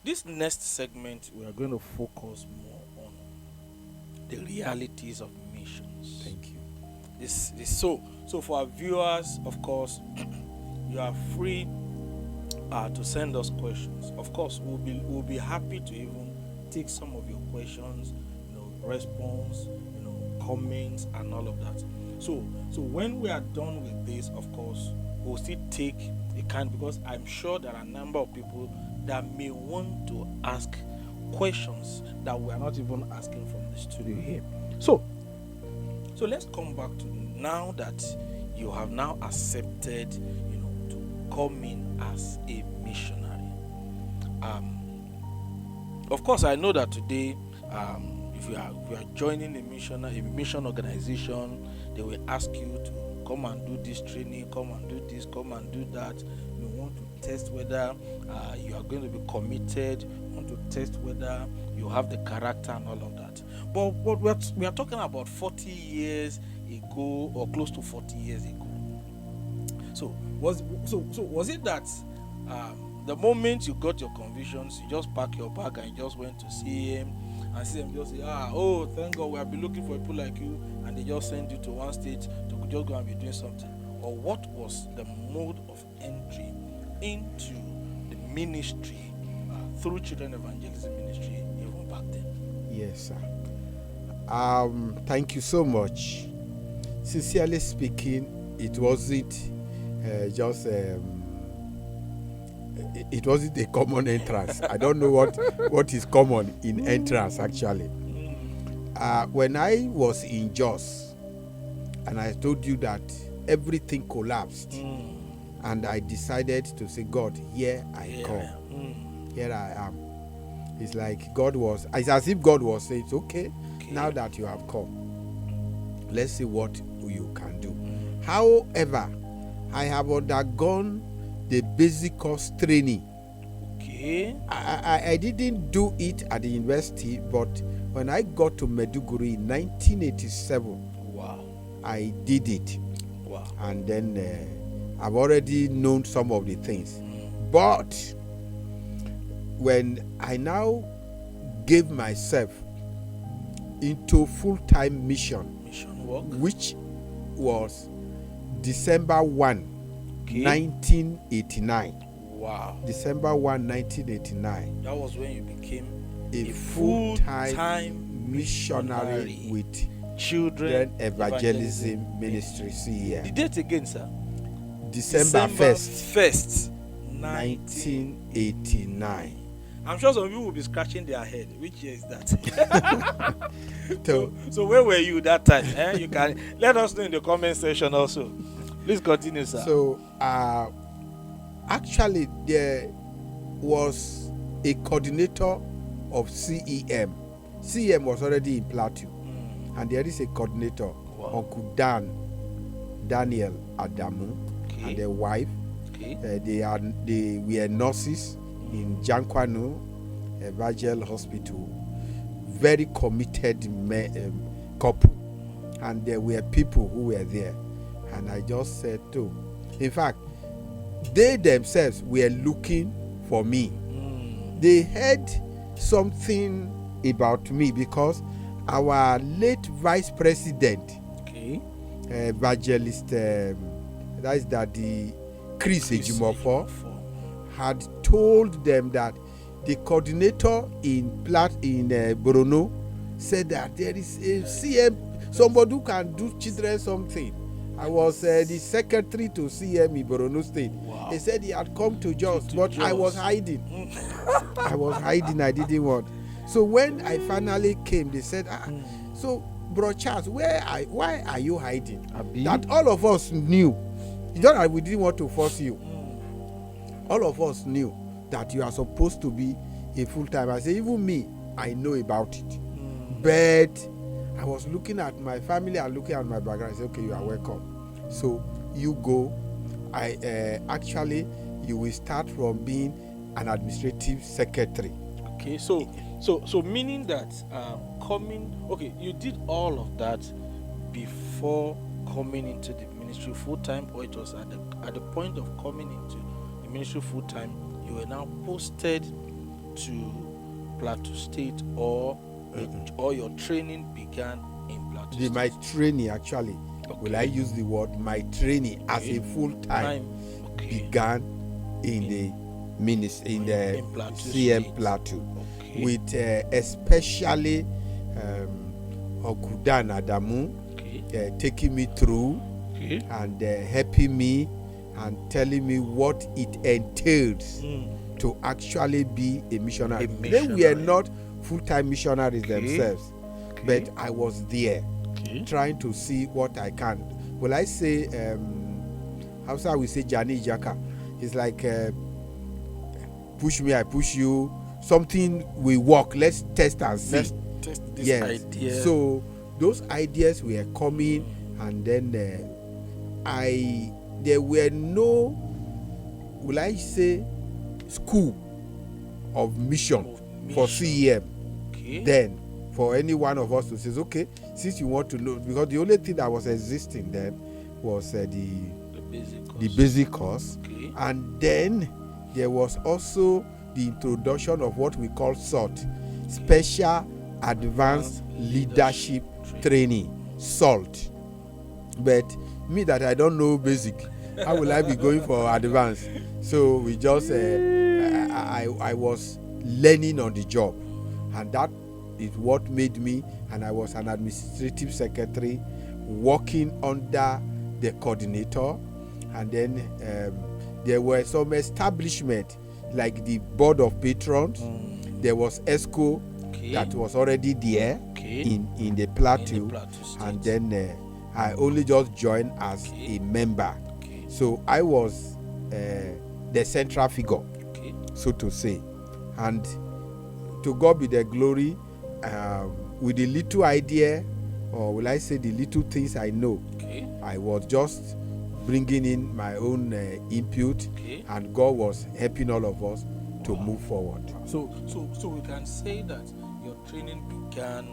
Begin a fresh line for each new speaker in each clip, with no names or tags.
This next segment, we are going to focus more on the realities of missions.
Thank you.
So for our viewers, of course, you are free to send us questions. Of course, we'll be happy to even take some of your questions, response, comments, and all of that. So when we are done with this, of course, we'll still take a kind, because I'm sure there are a number of people that may want to ask questions that we are not even asking from the studio here. So let's come back to now that you have now accepted, to come in as a missionary. Of course, I know that today, if you are joining a mission organization, they will ask you to come and do this training, come and do this, come and do that. You want to test whether you are going to be committed, want to test whether you have the character and all of that. But we are talking about 40 years ago, or close to 40 years ago. So was it that the moment you got your convictions, you just pack your bag and you just went to see him, and see him just say, oh, thank God, we have been looking for people like you, and they just send you to one state to just go and be doing something? Or what was the mode of entry into the ministry through Children Evangelism Ministry even back then?
Yes, sir. Thank you so much. Sincerely speaking, it wasn't it wasn't a common entrance. I don't know what is common in entrance actually. When I was in Jos, and I told you that everything collapsed, and I decided to say, God, here I come. Here I am. It's like it's as if God was saying, okay, now that you have come, let's see what you can do. However, I have undergone the basic course training.
Okay.
I didn't do it at the university, but when I got to Maiduguri in 1987,
wow,
I did it.
Wow.
And then I've already known some of the things. But when I now gave myself into full-time mission
work,
which was December 1, 1989.
Wow.
December 1, 1989.
That was when you became
a full-time missionary with Children Evangelism Ministry.
The date again, sir?
December 1st,
1989. I'm sure some people will be scratching their head. Which year is that? So where were you that time? You can let us know in the comment section also. Please continue, sir.
So actually there was a coordinator of CEM. CEM was already in Plateau, and there is a coordinator, Uncle Daniel Adamu, and their wife. They were nurses in Jankwanu Evangel Hospital. Very committed couple, and there were people who were there. And I just said, in fact, they themselves were looking for me. They heard something about me because our late vice president, evangelist, that is Daddy Chris Ejimofo, had told them that the coordinator in Borno said that there is a CM, somebody who can do children something. I was the secretary to CM in Borno State. Wow. He said he had come to Jos, but I was hiding. I didn't want. So when I finally came, they said, so Bro Charles, why are you hiding? That all of us knew. It's not that we didn't want to force you. All of us knew that you are supposed to be a full-time. I said, even me, I know about it. But I was looking at my family and looking at my background. I said, okay, you are welcome. So you go. Actually, you will start from being an administrative secretary.
Okay, so meaning that you did all of that before coming into the ministry full-time, or it was at the point of coming into the ministry full-time, you were now posted to Plateau State, or your training began in Plateau State?
My training, actually, will I use the word, my training as a full-time began in the ministry, in the CM Plateau, with especially Okudan Adamu taking me through and helping me and telling me what it entails to actually be a missionary. They were not full-time missionaries themselves, but I was there trying to see what I can. Will I say, how shall we say, Jani Jaka? It's like push me, I push you. Something will work. Let's test and see.
Let's test this idea.
So those ideas were coming, and then there were no, will I say, school of mission for CEM. Then for any one of us to say, okay, since you want to know, because the only thing that was existing then was the basic course, and then there was also the introduction of what we call SALT, Special Advanced Leadership Training, SALT. But me, that I don't know basic, how will I be going for advanced? So we just I was learning on the job, and that is what made me, and I was an administrative secretary working under the coordinator, and then there were some establishment like the board of patrons. There was ESCO that was already there in the Plateau, and then I only just joined as a member. So I was the central figure, so to say. And to God be the glory, with the little idea, or will I say the little things I know, I was just bringing in my own input, and God was helping all of us to move forward.
So we can say that your training began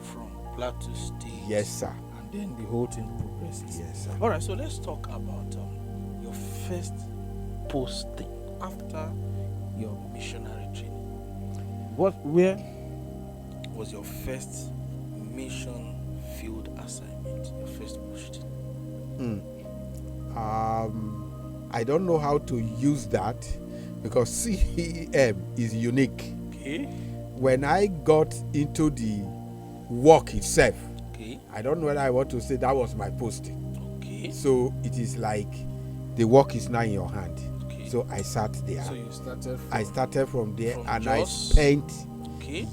from Plateau State.
Yes, sir.
And then the whole thing progressed.
Yes, sir.
All right, so let's talk about your first posting after your missionary training. Where was your first mission field assignment? Your first posting?
I don't know how to use that, because CEM is unique. When I got into the work itself, I don't know whether I want to say that was my posting. So it is like the work is now in your hand. So I sat there.
So you started
I started from there, and
Jos?
I spent,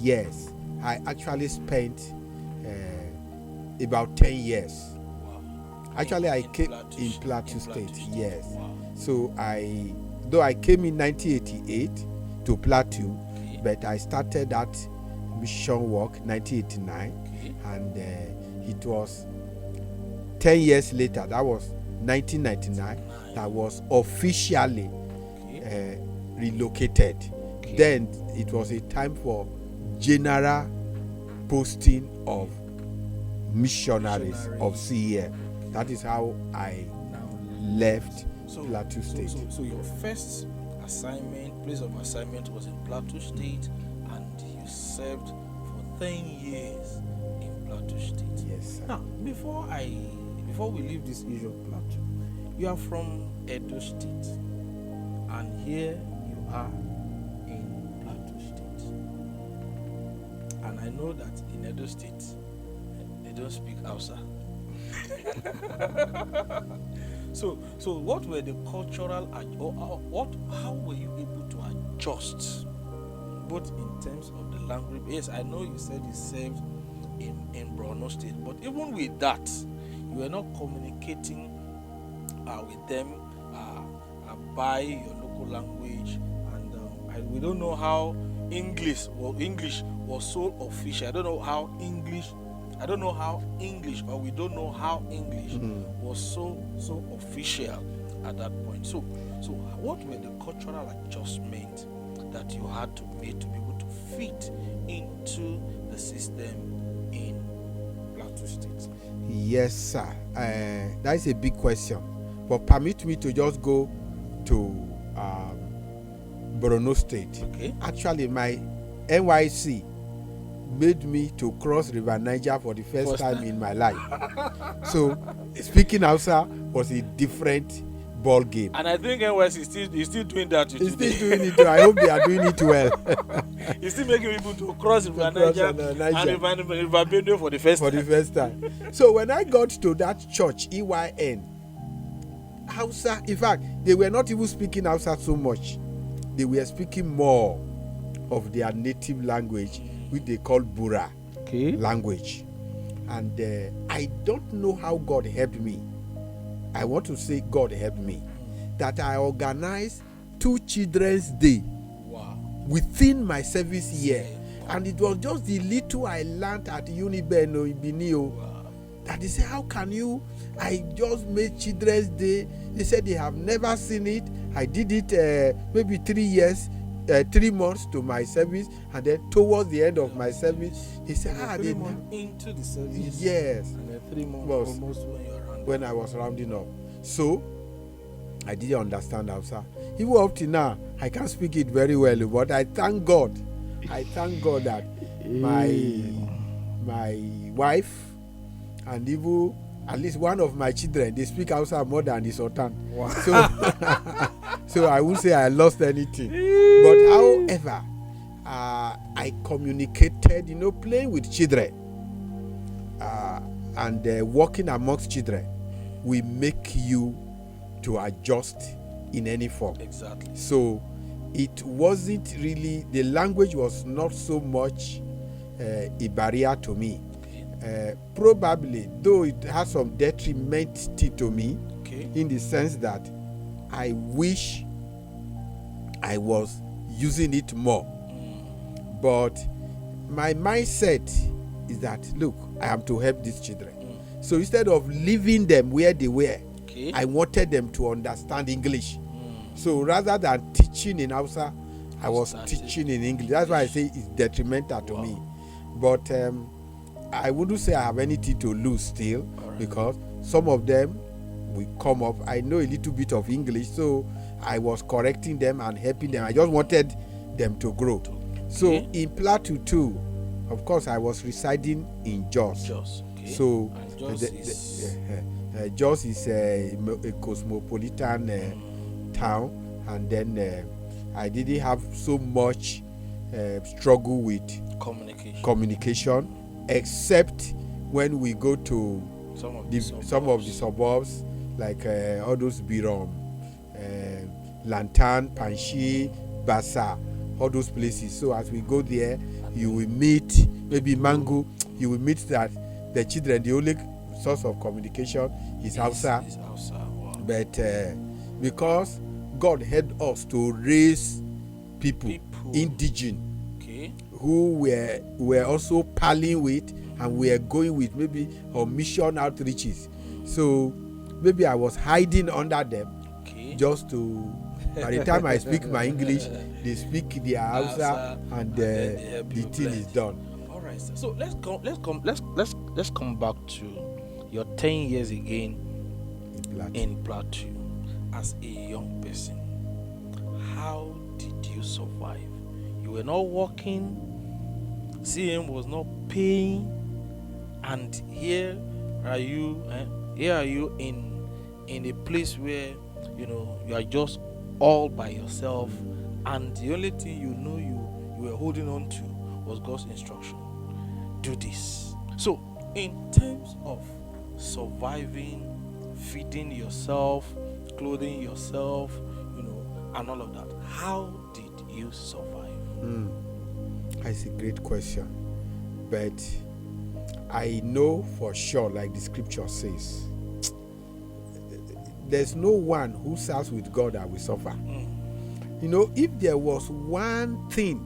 yes, I actually spent about 10 years.
Wow.
Actually, I came in Plateau State, yes. Wow. So though I came in 1988 to Plateau, but I started that mission work 1989, and it was 10 years later, that was 1999, that was officially relocated. Then it was a time for general posting of missionaries of CEM. That is how I left Plateau State.
So your first assignment, place of assignment, was in Plateau State, and you served for 10 years in Plateau State.
Yes, sir.
Now, before we leave this issue of Plateau, you are from Edo State, and here you are in Plateau State. And I know that in Edo State, they don't speak Hausa. So what were the cultural, how were you able to adjust, both in terms of the language? Yes, I know you said you served in Borno State, but even with that, you were not communicating with them by your local language, and we don't know how English was so official. I don't know how English, or we don't know how English was so official at that point. So what were the cultural adjustments that you had to make to be able to fit into the system in Plateau State?
Yes, sir. That is a big question, but permit me to just go to Borno State.
Okay.
Actually, my NYC made me to cross River Niger for the first time in my life. So speaking Hausa was a different ball game.
And I think NYC is still doing that.
He's still doing it. I hope they are doing it well.
He's still making people to cross River Niger and River Benue for the first
time. So when I got to that church, EYN, Hausa, in fact, they were not even speaking Hausa so much. They were speaking more of their native language, which they call Bura language. And I don't know how God helped me. I want to say God helped me. That I organized 2 Children's Day within my service year. And it was just the little I learned at Unibeno in Binio. That they said, how can you? I just made Children's Day. They said they have never seen it. I did it maybe 3 months to my service, and then towards the end of my service, they said,
3 months into the service.
Yes.
And then 3 months almost
when I was rounding up. So I didn't understand Hausa. Even up to now, I can't speak it very well, but I thank God. I thank God that my wife and even at least one of my children, they speak Hausa more than the Sultan.
Wow.
So I won't say I lost anything. But however, I communicated, playing with children and working amongst children will make you to adjust in any form.
Exactly.
So it wasn't really, the language was not so much a barrier to me. Probably, though it has some detriment to me, in the sense that I wish I was using it more. But my mindset is that, look, I am to help these children. So instead of leaving them where they were, I wanted them to understand English. So rather than teaching in Hausa, I was teaching in English. That's why I say it's detrimental to me. But I wouldn't say I have anything to lose still, because some of them will come up. I know a little bit of English, so I was correcting them and helping them. I just wanted them to grow. So in Plateau too, of course, I was residing in Jos. So Jos is a cosmopolitan town, and then I didn't have so much struggle with communication, except when we go to some of the suburbs, like all those Birom, Lantan, Panchi, Basa, all those places. So as we go there, you will meet maybe Mango. You will meet that the children, the only source of communication is Hausa.
Wow.
But because God helped us to raise people indigenous, who were also palling with, and we are going with maybe on mission outreaches. So maybe I was hiding under them, just to. By the time I speak my English, they speak their Hausa, and the thing is done.
All right. So let's come back to your 10 years again in Plateau as a young person. How did you survive? You were not working. CM was not paying, and here are you in a place where you are just all by yourself, and the only thing you were holding on to was God's instruction. Do this. So in terms of surviving, feeding yourself, clothing yourself, and all of that, how did you survive?
That's a great question, but I know for sure, like the scripture says, there's no one who serves with God that will suffer. If there was one thing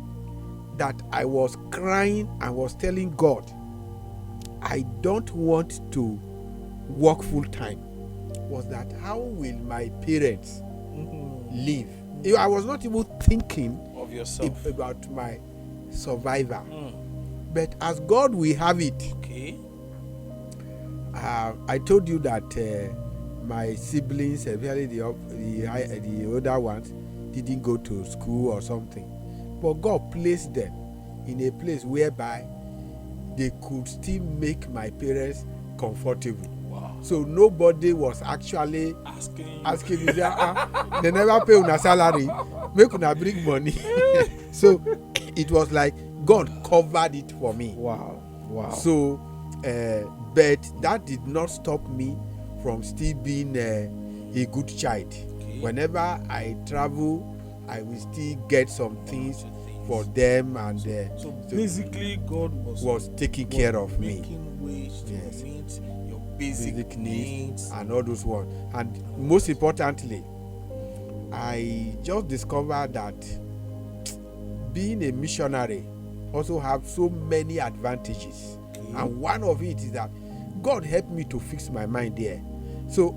that I was crying and was telling God, I don't want to work full time, was that how will my parents live? I was not even thinking
of yourself
about my survivor. But as God will have it, I told you that my siblings, especially the older ones, didn't go to school or something, but God placed them in a place whereby they could still make my parents comfortable.
Wow.
So nobody was actually asking me, they never pay una salary, make una bring money. So it was like God covered it for me.
Wow. Wow.
So, but that did not stop me from still being a good child. Okay. Whenever I travel, I will still get some things for them, and
so basically God
was taking care of me,
making ways to meet your basic needs
and all those ones. And most importantly, I just discovered that being a missionary also have so many advantages. Okay. And one of it is that God helped me to fix my mind there. So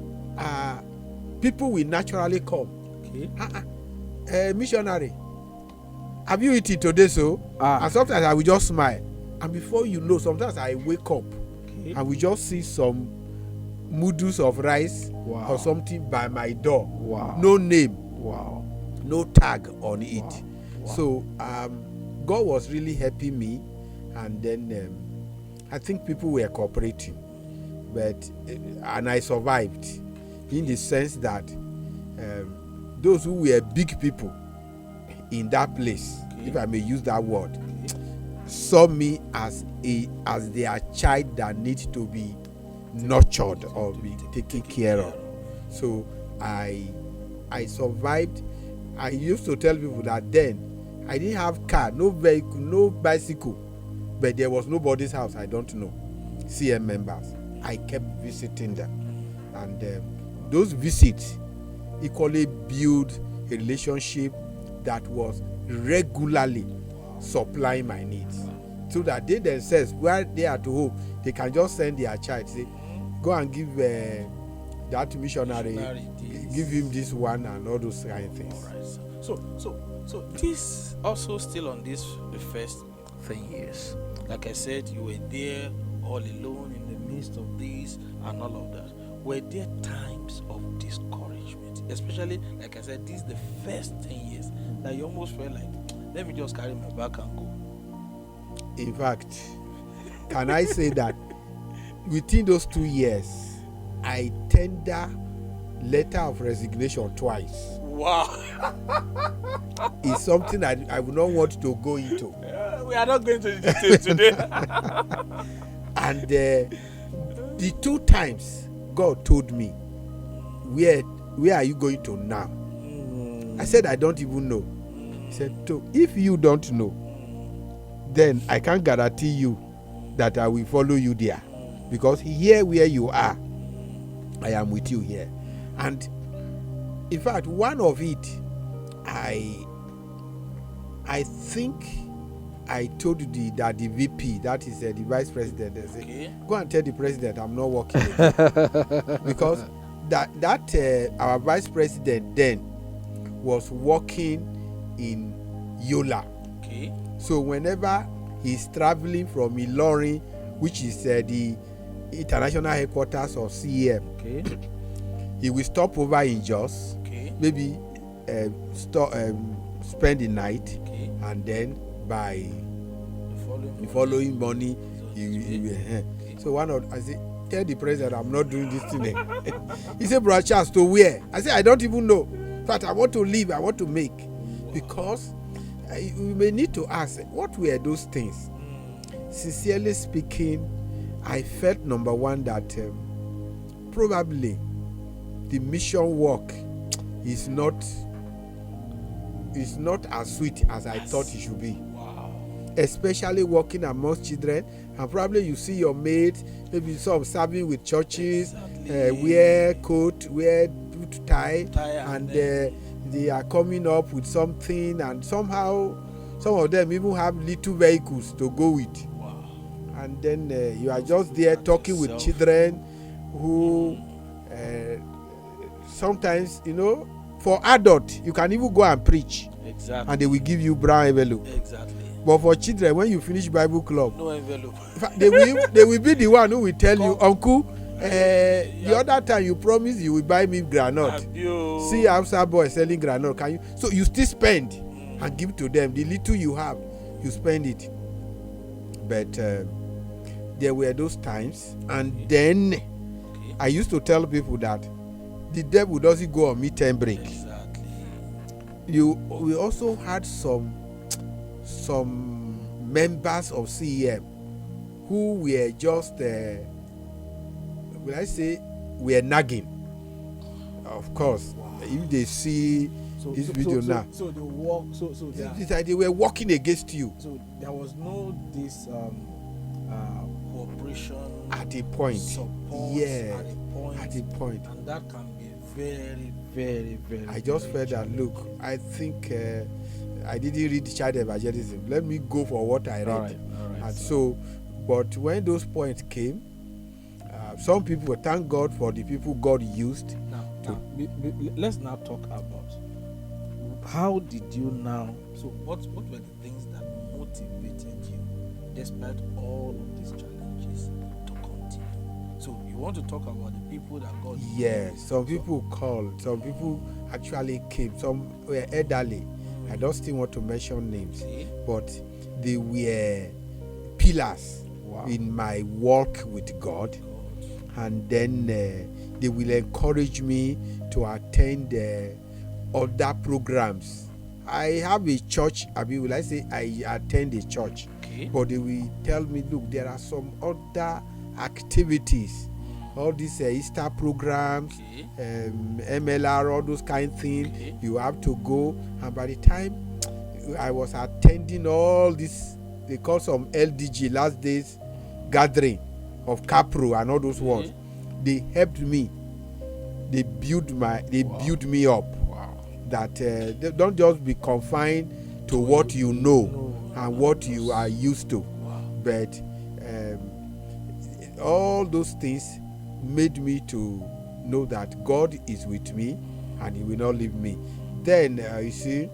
people will naturally come. Okay. Missionary, have you eaten today? So and sometimes I will just smile, and before you know, sometimes I wake up and we just see some noodles of rice or something by my door. No name, no tag on it. So God was really helping me, and then I think people were cooperating, but and I survived in the sense that those who were big people in that place, if I may use that word, saw me as their child that needs to be nurtured or be taken care of. So I survived. I used to tell people that then I didn't have car, no vehicle, no bicycle, but there was nobody's house I don't know, CM members. I kept visiting them, and those visits equally build a relationship that was regularly supplying my needs, so that they themselves, where they are to home, they can just send their child, say, go and give that missionary give him this one, and all those kind of things.
All right. So this also still on this the first 10 years. Like I said, you were there all alone in the midst of this and all of that. Were there times of discouragement, especially, like I said, this is the first 10 years that you almost felt like, let me just carry my bag and go?
In fact, can I say that within those 2 years, I tender letter of resignation twice.
Wow.
It's something I would not want to go into.
We are not going to the details today.
And the 2 times God told me, where are you going to now? I said, I don't even know. He said, so if you don't know, then I can't guarantee you that I will follow you there, because here where you are, I am with you here. And in fact, one of it, I think I told that the VP, that is the vice president, they say, go and tell the president I'm not working because that our vice president then was working in Yola.
Okay.
So whenever he's traveling from Ilorin, which is the international headquarters of CEM, he will stop over in Jos, maybe spend the night, and then by the following morning he will. So I say, tell the president I'm not doing this thing. He said, Brother Charles, to where? I said, I don't even know. In fact, I want to leave, I want to make. Because we may need to ask, what were those things? Sincerely speaking, I felt, number one, that probably the mission work is not as sweet as I thought it should be.
Wow.
Especially working amongst children, and probably you see your mates, maybe some serving with churches, wear coat, wear boot tie, and they are coming up with something, and somehow some of them even have little vehicles to go with.
Wow.
And then you are just there talking with children who sometimes, for adult, you can even go and preach.
Exactly.
And they will give you brown envelope.
Exactly.
But for children, when you finish Bible club,
no envelope.
they will be the one who will tell you, Uncle, The other time you promised you will buy me granite. See outside boy selling granite. Can you? So you still spend and give to them. The little you have, you spend it. But there were those times, and then I used to tell people that the devil doesn't go on midterm break.
Exactly.
We also had some members of CEM who were just will I say were nagging. Of course, if they see this video now,
so they walk.
They were working against you.
So there was no this cooperation
at a point.
Support.
Yeah,
at a point, and that can be very, very, very.
I just felt that. Look, I think I didn't read child evangelism. Let me go for what I read.
All right,
and so, but when those points came, some people, thank God for the people God used.
Now, let's now talk about how did you now. So, what were the things that motivated you, despite all of these challenges, to continue? So, you want to talk about the people that God used?
Yes, some people called, some people actually came, some were elderly. I don't still want to mention names, but they were pillars in my walk with God. And then they will encourage me to attend other programs. I have a church. Will I say I attend a church? But they will tell me, look, there are some other activities, all these Easter programs, MLR, all those kind of things. You have to go. And by the time I was attending all this, they call some LDG, last days gathering of Capro and all those ones, they helped me. They built me up. That they don't just be confined to what you know and what you are used to, but all those things made me to know that God is with me and He will not leave me. Then you see,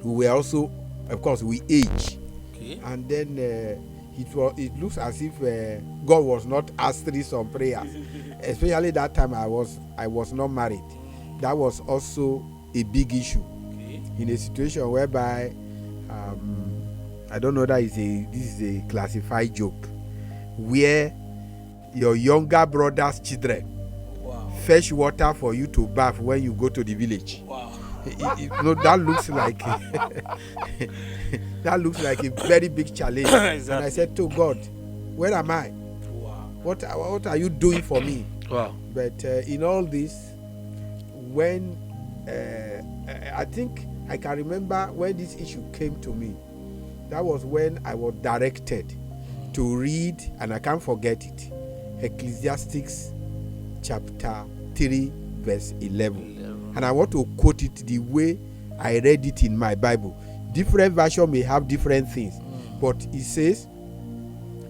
we were also, of course, we age, and then. It looks as if God was not answering some prayers, especially that time I was not married. That was also a big issue in a situation whereby I don't know that this is a classified joke, where your younger brother's children fetch water for you to bath when you go to the village. That looks like that looks like a very big challenge. Exactly. And I said to God, where am I? What are you doing for me? But in all this, when I think I can remember when this issue came to me, that was when I was directed to read, and I can't forget it, Ecclesiastes chapter 3 verse 11. And I want to quote it the way I read it in my Bible. Different version may have different things, but it says,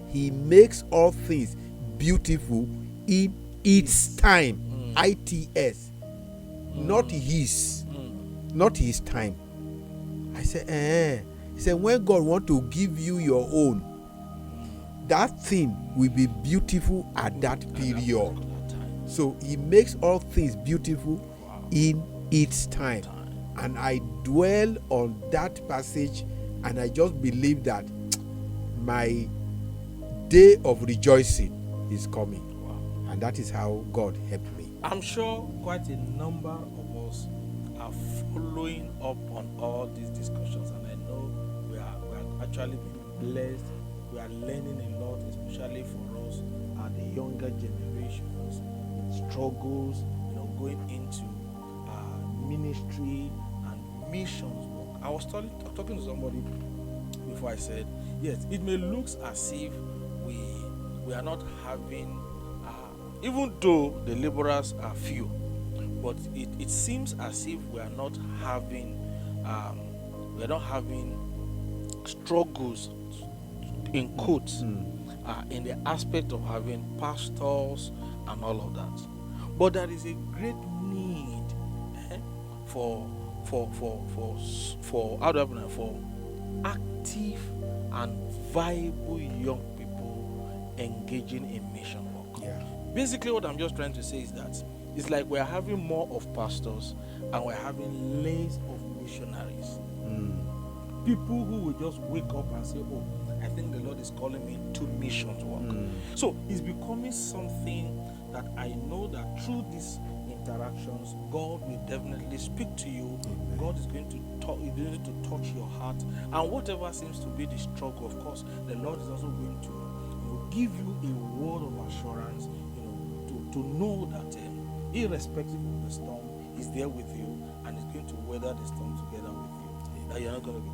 He makes all things beautiful in its time. ITS, not his time. I said, He said, when God want to give you your own, that thing will be beautiful at that period. So He makes all things beautiful in its time. And I dwell on that passage, and I just believe that my day of rejoicing is coming. And that is how God helped me.
I'm sure quite a number of us are following up on all these discussions, and I know we are actually being blessed. We are learning a lot, especially for us and the younger generations, struggles, going into ministry and missions work. I was talking to somebody before. I said, yes, it may look as if we are not having, even though the laborers are few, but it seems as if we are not having struggles in quotes in the aspect of having pastors and all of that. But there is a great need for active and viable young people engaging in mission work. Basically, what I'm just trying to say is that it's like we're having more of pastors and we're having less of missionaries. People who will just wake up and say, oh, I think the Lord is calling me to missions work. So it's becoming something that I know that through these interactions, God will definitely speak to you.
Amen.
God is going to touch your heart, and whatever seems to be the struggle, of course, the Lord is also going to give you a word of assurance, to know that irrespective of the storm, He's there with you and is going to weather the storm together with you. That you're not going to be